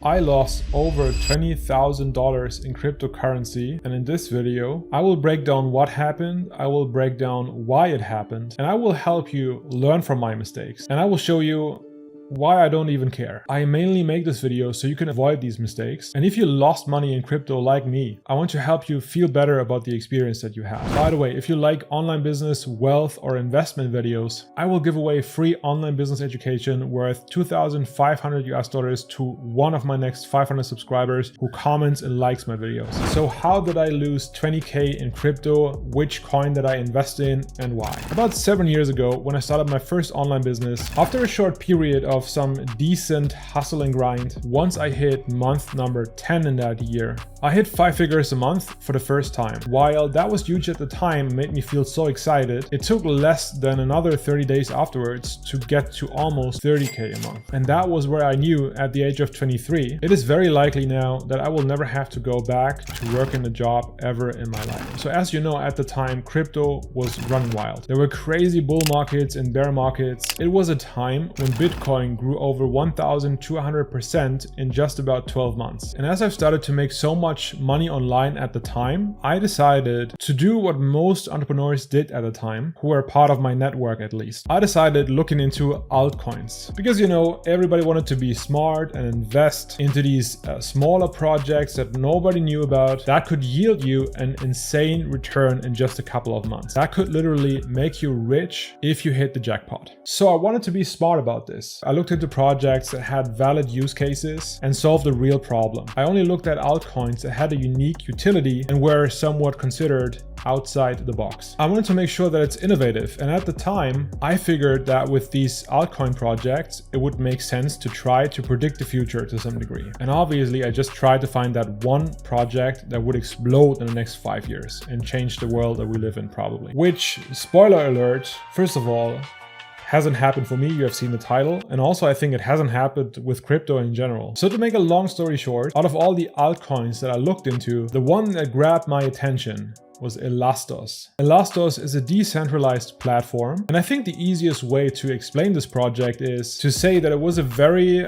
I lost over $20,000 in cryptocurrency, and in this video I will break down what happened, I will break down why it happened, and I will help you learn from my mistakes, and I will show you why I don't even care. I mainly make this video so you can avoid these mistakes, and if you lost money in crypto like me, I want to help you feel better about the experience that you have. By the way, if you like online business, wealth, or investment videos, I will give away free online business education worth $2,500 to one of my next 500 subscribers who comments and likes my videos. So how did I lose 20k in crypto? Which coin did I invest in and why? About 7 years ago, when I started my first online business, after a short period of some decent hustle and grind, once I hit month number 10 in that year, I hit 5 figures a month for the first time. While that was huge at the time, made me feel so excited, it took less than another 30 days afterwards to get to almost 30k a month. And that was where I knew at the age of 23, it is very likely now that I will never have to go back to work in a job ever in my life. So as you know, at the time, crypto was running wild. There were crazy bull markets and bear markets. It was a time when Bitcoin grew over 1,200% in just about 12 months. And as I've started to make so much money online at the time, I decided to do what most entrepreneurs did at the time, who were part of my network at least. I decided looking into altcoins because, you know, everybody wanted to be smart and invest into these smaller projects that nobody knew about that could yield you an insane return in just a couple of months. That could literally make you rich if you hit the jackpot. So I wanted to be smart about this. I looked into projects that had valid use cases and solved a real problem. I only looked at altcoins that had a unique utility and were somewhat considered outside the box. I wanted to make sure that it's innovative, and at the time I figured that with these altcoin projects it would make sense to try to predict the future to some degree. And obviously I just tried to find that one project that would explode in the next 5 years and change the world that we live in probably. Which, spoiler alert, first of all, hasn't happened for me. You have seen the title. And also I think it hasn't happened with crypto in general. So to make a long story short, out of all the altcoins that I looked into, the one that grabbed my attention was Elastos. Elastos is a decentralized platform, and I think the easiest way to explain this project is to say that it was a very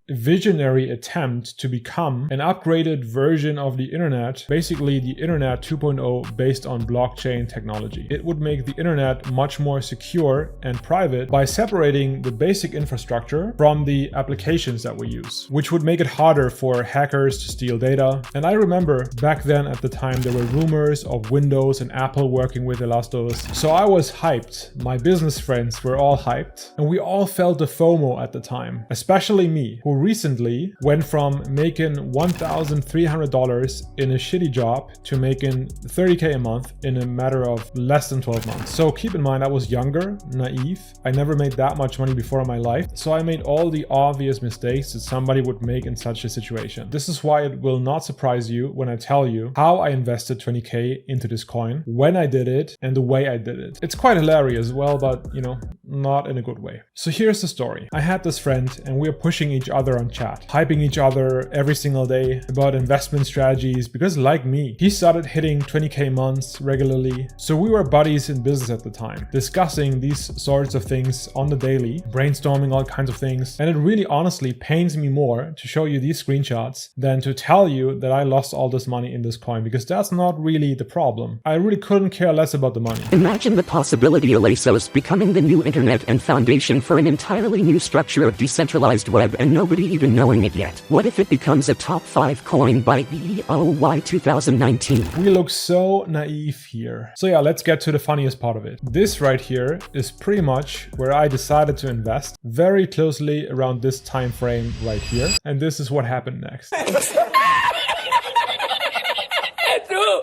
visionary attempt to become an upgraded version of the internet, basically the internet 2.0 based on blockchain technology. It would make the internet much more secure and private by separating the basic infrastructure from the applications that we use, which would make it harder for hackers to steal data. And I remember back then at the time there were rumors of Windows and Apple working with Elastos. So I was hyped. My business friends were all hyped, and we all felt the FOMO at the time, especially me, who recently went from making $1,300 in a shitty job to making 30k a month in a matter of less than 12 months. So keep in mind, I was younger, naive. I never made that much money before in my life. So I made all the obvious mistakes that somebody would make in such a situation. This is why it will not surprise you when I tell you how I invested 20k into this coin, when I did it, and the way I did it. It's quite hilarious as well, but you know, not in a good way. So here's the story. I had this friend and we were pushing each other on chat, hyping each other every single day about investment strategies because, like me, he started hitting 20k months regularly. So we were buddies in business at the time, discussing these sorts of things on the daily, brainstorming all kinds of things. And it really honestly pains me more to show you these screenshots than to tell you that I lost all this money in this coin, because that's not really the problem. I really couldn't care less about the money. Imagine the possibility of Elastos becoming the new internet and foundation for an entirely new structure of decentralized web and nobody even knowing it yet. What if it becomes a top 5 coin by EOY 2019? We look so naive here. So yeah, let's get to the funniest part of it. This right here is pretty much where I decided to invest, very closely around this time frame right here. And this is what happened next.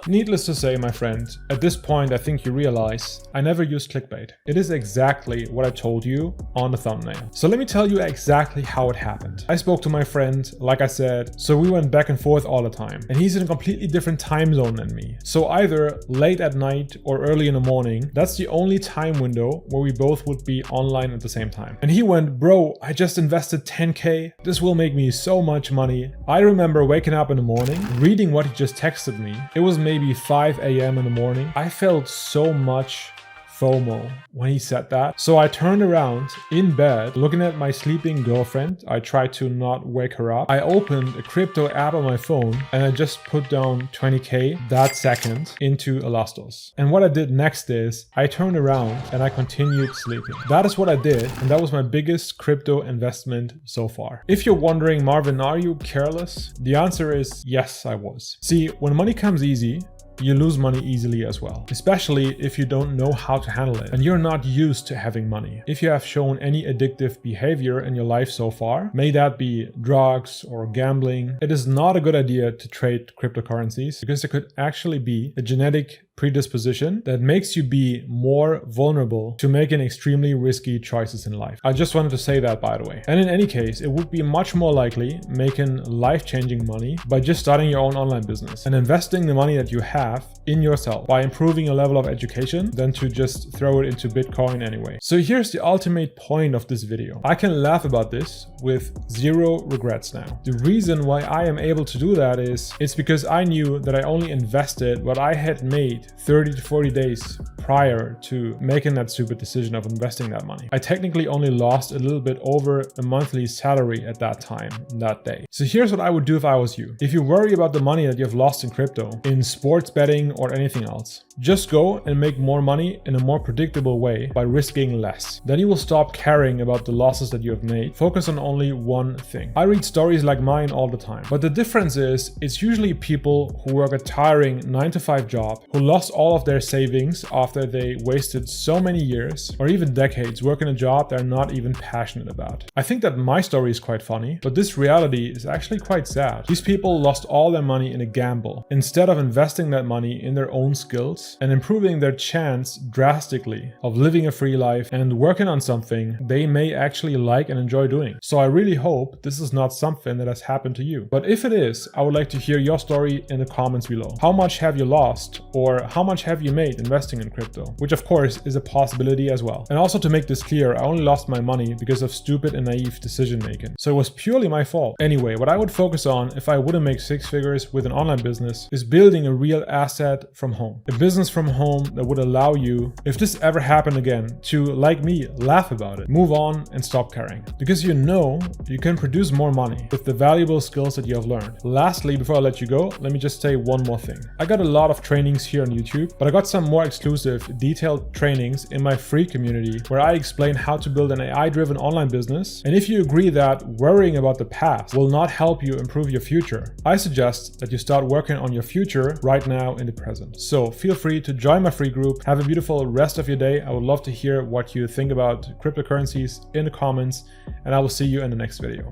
Needless to say, my friend, at this point I think you realize I never used clickbait. It is exactly what I told you on the thumbnail. So let me tell you exactly how it happened. I spoke to my friend, like I said, so we went back and forth all the time. And he's in a completely different time zone than me. So either late at night or early in the morning, that's the only time window where we both would be online at the same time. And he went, bro, I just invested 10k. This will make me so much money. I remember waking up in the morning, reading what he just texted me. It was maybe 5 a.m. in the morning. I felt so much FOMO when he said that. So I turned around in bed, looking at my sleeping girlfriend. I tried to not wake her up. I opened a crypto app on my phone and I just put down 20K that second into Elastos. And what I did next is I turned around and I continued sleeping. That is what I did, and that was my biggest crypto investment so far. If you're wondering, Marvin, are you careless? The answer is yes, I was. See, when money comes easy, you lose money easily as well, especially if you don't know how to handle it and you're not used to having money. If you have shown any addictive behavior in your life so far, may that be drugs or gambling, it is not a good idea to trade cryptocurrencies because there could actually be a genetic predisposition that makes you be more vulnerable to making extremely risky choices in life. I just wanted to say that, by the way. And in any case, it would be much more likely making life-changing money by just starting your own online business and investing the money that you have in yourself by improving your level of education than to just throw it into Bitcoin anyway. So here's the ultimate point of this video. I can laugh about this with zero regrets now. The reason why I am able to do that is it's because I knew that I only invested what I had made 30 to 40 days prior to making that stupid decision of investing that money. I technically only lost a little bit over a monthly salary at that time, that day. So here's what I would do if I was you. If you worry about the money that you've lost in crypto, in sports betting or anything else, just go and make more money in a more predictable way by risking less. Then you will stop caring about the losses that you have made. Focus on only one thing. I read stories like mine all the time, but the difference is it's usually people who work a tiring 9-to-5 job, who lost all of their savings after they wasted so many years or even decades working a job they're not even passionate about. I think that my story is quite funny, but this reality is actually quite sad. These people lost all their money in a gamble instead of investing that money in their own skills and improving their chance drastically of living a free life and working on something they may actually like and enjoy doing. So I really hope this is not something that has happened to you. But if it is, I would like to hear your story in the comments below. How much have you lost, or how much have you made investing in crypto? Which of course is a possibility as well. And also, to make this clear, I only lost my money because of stupid and naive decision making. So it was purely my fault. Anyway, what I would focus on if I wouldn't make 6 figures with an online business is building a real asset from home. A business from home that would allow you, if this ever happened again, to, like me, laugh about it, move on and stop caring. Because you know you can produce more money with the valuable skills that you have learned. Lastly, before I let you go, let me just say one more thing. I got a lot of trainings here on YouTube, but I got some more exclusive, detailed trainings in my free community where I explain how to build an AI-driven online business. And if you agree that worrying about the past will not help you improve your future, I suggest that you start working on your future right now in the present. So feel free to join my free group. Have a beautiful rest of your day. I would love to hear what you think about cryptocurrencies in the comments, and I will see you in the next video.